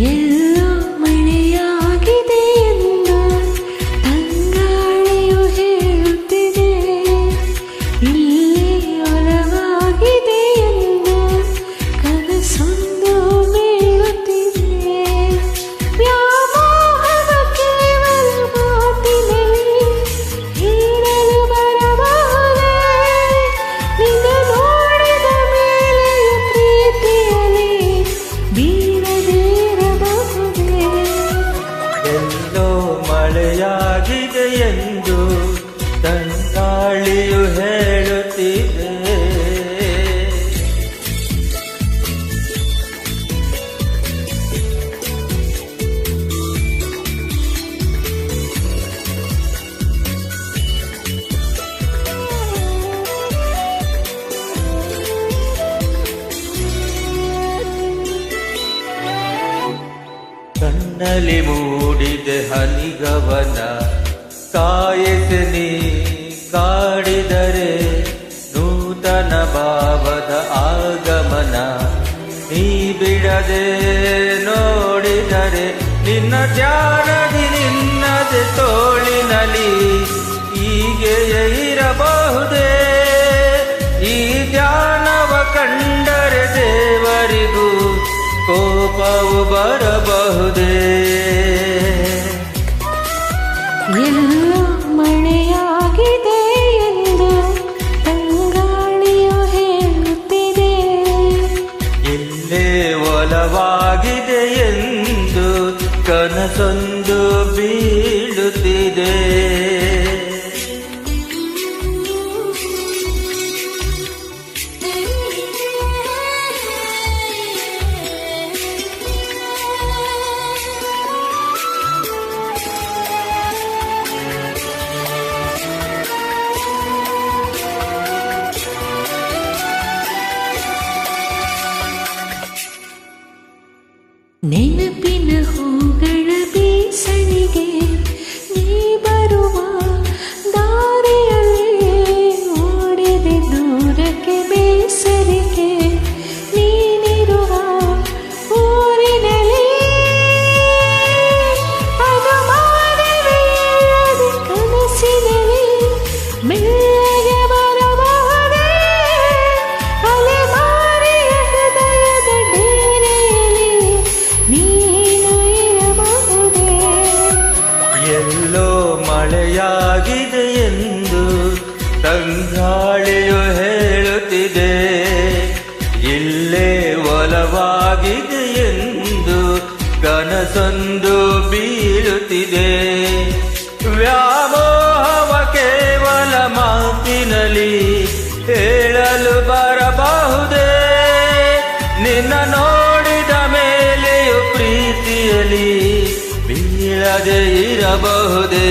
ಎಲ್ಲೋ ಮಳೆಯಾಗಿದೆ ಎಂದು ತಂಗಾಳಿಯು ಹೇಳುತ್ತಿದೆ. ಇಲ್ಲಿ ಒಲವಾಗಿದೆ ಎಂದು ಕನಸೊಂದು ಬೀಳುತ್ತಿದೆ. ವ್ಯಾಮೋಹದ ಕೇವಲ ಮಾತಿನಲ್ಲಿ ಹೇಳಲು ಬರಬಹುದೇ? ನಿನ್ನ ನೋಡಿದ ಮೇಲೆಯೂ ಪ್ರೀತಿಯಲ್ಲಿ ಬೀಳದೇ ಇರಬಹುದೇ? ಎಲ್ಲೋ ಮಳೆಯಾಗಿದೆ ಎಂದು ತಂಗಾಳಿಯು ಹೇಳುತ್ತಿದೆ. ಕಣ್ಣಲ್ಲಿ ಮೂಡಿದೆ ಹನಿಗವನ ಕಾಯದೆ ನೀ ಕಾಡಿದರೆ ನೂತನ ಭಾವದ ಆಗಮನ. ನೀ ಬಿಡದೆ ನೋಡಿದರೆ ನಿನ್ನ ಧ್ಯಾನದಿ ನಿನ್ನದೆ ತೋಳಿನಲ್ಲಿ ಹೀಗೆ ಇರಬಹುದೇ? ಈ ಧ್ಯಾನವ ಕಂಡರೆ ದೇವರಿಗೂ ಕೋಪವು ಬರಬಹುದೇ? ಎಲ್ಲೋ ಮಳೆಯಾಗಿದೆ ಎಂದು ತಂಗಾಳಿಯು ಹೇಳುತ್ತಿದೆ. ಎಲ್ಲೇ ಒಲವಾಗಿದೆ ಎಂದು ಕನಸೊಂದು ಬೀಳುತ್ತಿದೆ. ನೆನಪಿನ ಹೂಗಳ ಬೀಸಣಿಗೆ ನೀ ಬರುವ ದಾರಿಯಲ್ಲಿ ಓಡಿದೆ ದೂರಕ್ಕೆ ಬೇಸರಿಕೆ. ನೀನಿರುವ ಊರಿನಲ್ಲಿ ಅದು ಮಾನವೀಯದ ಕನಸಿನಲ್ಲಿ ಮೆಲ್ಲಗೆ ಬರಬಹುದೇ? ಅಲೆಮಾರಿಯ ಹೃದಯದ ಡೇರೆಯಲ್ಲಿ ನೀನು ಇರಬಹುದೇ? ಎಲ್ಲೋ ಮಳೆಯಾಗಿದೆ ಎಂದು ತಂಗಾಳಿಯು ಹೇಳುತ್ತಿದೆ. ಇಲ್ಲೇ ಒಲವಾಗಿದೆ ಎಂದು ಕನಸೊಂದು ಬೀಳುತ್ತಿದೆ. ವ್ಯಾಮೋಹವ ಕೇವಲ ಮಾತಿನಲ್ಲಿ ಹೇಳಲು ಬರಬಹುದೇ? ನಿನ್ನ ನೋಡಿದ ಮೇಲೆಯೂ ಪ್ರೀತಿಯಲ್ಲಿ ಬೀಳದೆ ಇರಬಹುದೇ?